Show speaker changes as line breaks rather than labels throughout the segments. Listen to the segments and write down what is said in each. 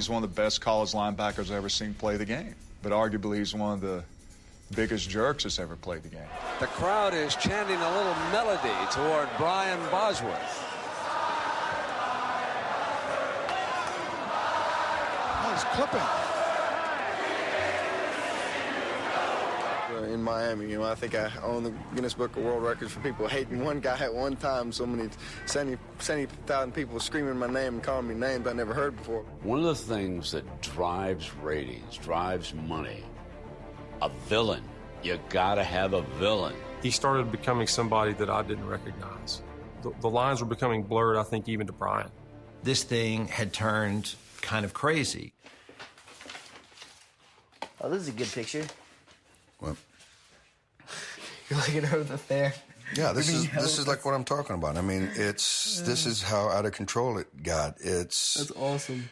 he's one of the best college linebackers I've ever seen play the game. But arguably, he's one of the biggest jerks that's ever played the game.
The crowd is chanting a little melody toward Brian Bosworth.
Oh, he's clipping.
In Miami, I think I own the Guinness Book of World Records for people hating one guy at one time. So many 70,000 people screaming my name and calling me names I never heard before.
One of the things that drives ratings, drives money, a villain. You gotta have a villain.
He started becoming somebody that I didn't recognize. The lines were becoming blurred, I think, even to Brian.
This thing had turned kind of crazy.
Oh, this is a good picture.
What?
You're looking over there.
Yeah, this is like what I'm talking about. I mean, this is how out of control it got.
That's awesome.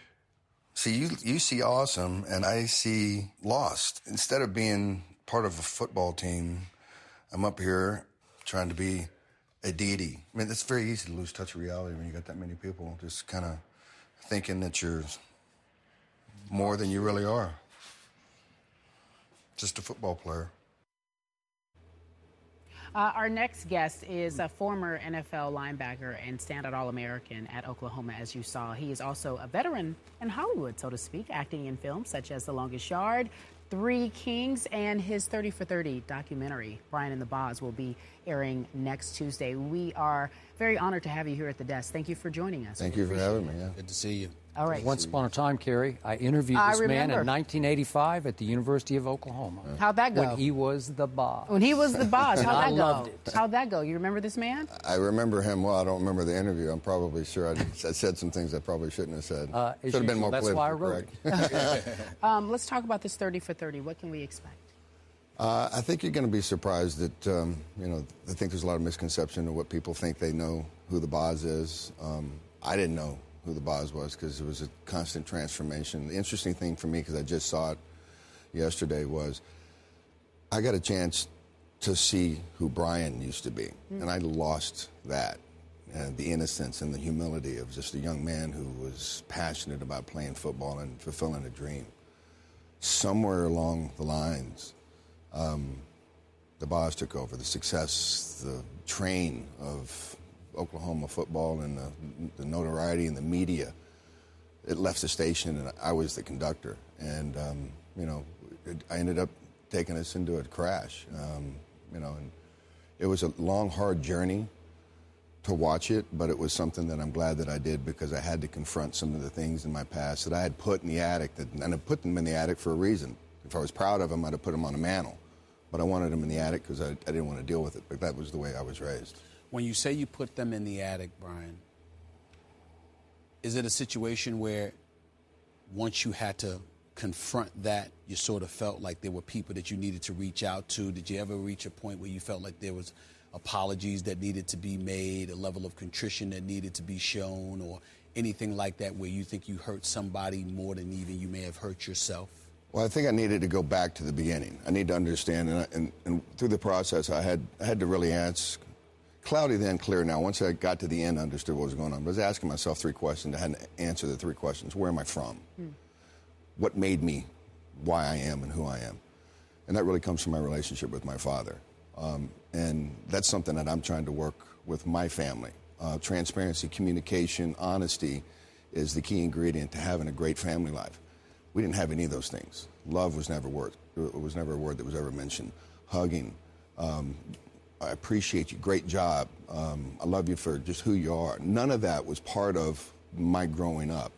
See, you see awesome, and I see lost. Instead of being part of a football team, I'm up here trying to be a deity. I mean, it's very easy to lose touch of reality when you got that many people just kind of thinking that you're more than you really are. Just a football player.
Our next guest is a former NFL linebacker and standout All-American at Oklahoma, as you saw. He is also a veteran in Hollywood, so to speak, acting in films such as The Longest Yard, Three Kings, and his 30 for 30 documentary, Brian and the Boz, will be airing next Tuesday. We are very honored to have you here at the desk. Thank you for joining us.
Thank you for having me. Yeah.
Good to see you.
All right.
Once upon a time, Kerry, I interviewed this man in 1985 at the University of Oklahoma.
How'd that go?
When he was the boss.
When he was the boss. How'd that go?
I loved it.
How'd that go? You remember this man?
I remember him well. I don't remember the interview. I'm probably sure I said some things I probably shouldn't have said. Should have been more
That's why I wrote
it.
Let's talk about this 30 for 30. What can we expect?
I think you're going to be surprised that, I think there's a lot of misconception of what people think they know who the Boz is. I didn't know who the Boz was because it was a constant transformation. The interesting thing for me, because I just saw it yesterday, was I got a chance to see who Brian used to be, and I lost that. And the innocence and the humility of just a young man who was passionate about playing football and fulfilling a dream. Somewhere along the lines, the Boz took over. The success, the train of Oklahoma football and the notoriety and the media, it left the station, and I was the conductor. And, I ended up taking us into a crash, and it was a long, hard journey to watch it, but it was something that I'm glad that I did because I had to confront some of the things in my past that I had put in the attic, and I put them in the attic for a reason. If I was proud of them, I'd have put them on a mantle. But I wanted them in the attic because I didn't want to deal with it. But that was the way I was raised.
When you say you put them in the attic, Brian, is it a situation where once you had to confront that, you sort of felt like there were people that you needed to reach out to? Did you ever reach a point where you felt like there was apologies that needed to be made, a level of contrition that needed to be shown, or anything like that where you think you hurt somebody more than even you may have hurt yourself?
Well, I think I needed to go back to the beginning. I need to understand, and through the process, I had to really ask, cloudy then, clear now. Once I got to the end, I understood what was going on. I was asking myself 3 questions. I hadn't answered the 3 questions. Where am I from? What made me why I am and who I am? And that really comes from my relationship with my father. And that's something that I'm trying to work with my family. Transparency, communication, honesty is the key ingredient to having a great family life. We didn't have any of those things. Love was never a word. It was never a word that was ever mentioned. Hugging. I appreciate you. Great job. I love you for just who you are. None of that was part of my growing up.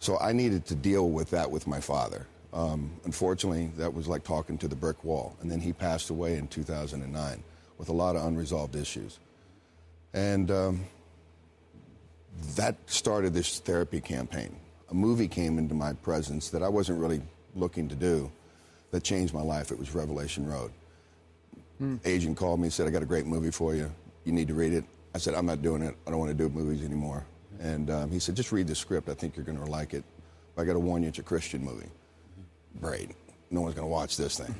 So I needed to deal with that with my father. Unfortunately, that was like talking to the brick wall. And then he passed away in 2009 with a lot of unresolved issues. And that started this therapy campaign. A movie came into my presence that I wasn't really looking to do that changed my life. It was Revelation Road. Agent called me and said, I got a great movie for you. You need to read it. I said, I'm not doing it. I don't want to do movies anymore. And he said, just read the script. I think you're going to like it. But I got to warn you, it's a Christian movie. Great. No one's going to watch this thing.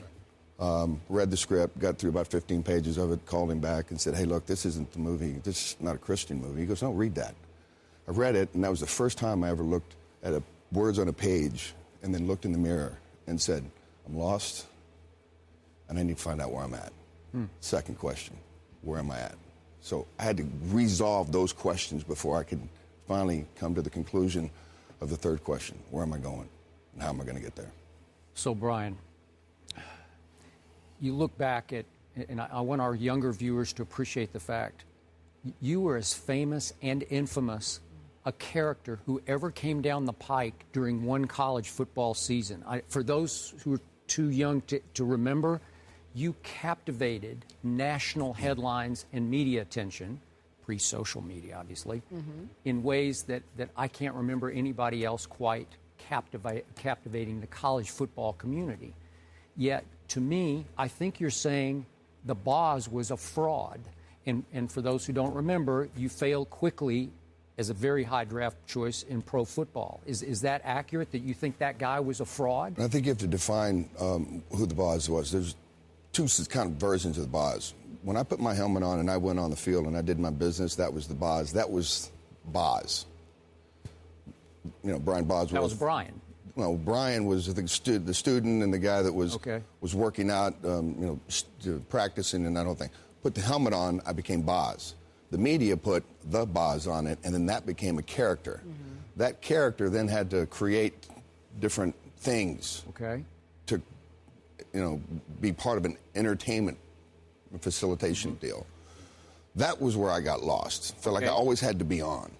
Read the script, got through about 15 pages of it, called him back and said, hey, look, this isn't the movie. This is not a Christian movie. He goes, no, read that. I read it, and that was the first time I ever looked at a words on a page and then looked in the mirror and said, I'm lost, and I need to find out where I'm at. Second question, where am I at? So I had to resolve those questions before I could finally come to the conclusion of the third question, where am I going and how am I going to get there?
So, Brian, you look back at, and I want our younger viewers to appreciate the fact, you were as famous and infamous a character who ever came down the pike during one college football season. For those who are too young to remember, you captivated national headlines and media attention, pre-social media, obviously, in ways that I can't remember anybody else quite captivating the college football community. Yet, to me, I think you're saying the Boz was a fraud. And for those who don't remember, you failed quickly as a very high draft choice in pro football. Is that accurate, that you think that guy was a fraud?
I think you have to define who the Boz was. There's two kind of versions of the Boz. When I put my helmet on and I went on the field and I did my business, that was the Boz. That was Boz. You know, Brian Bosworth.
That was Brian.
Well, Brian was the student and the guy that was working out, practicing and that whole thing. Put the helmet on, I became Boz. The media put the Boz on it, and then that became a character. That character then had to create different things to, be part of an entertainment facilitation deal. That was where I got lost. Felt like I always had to be on.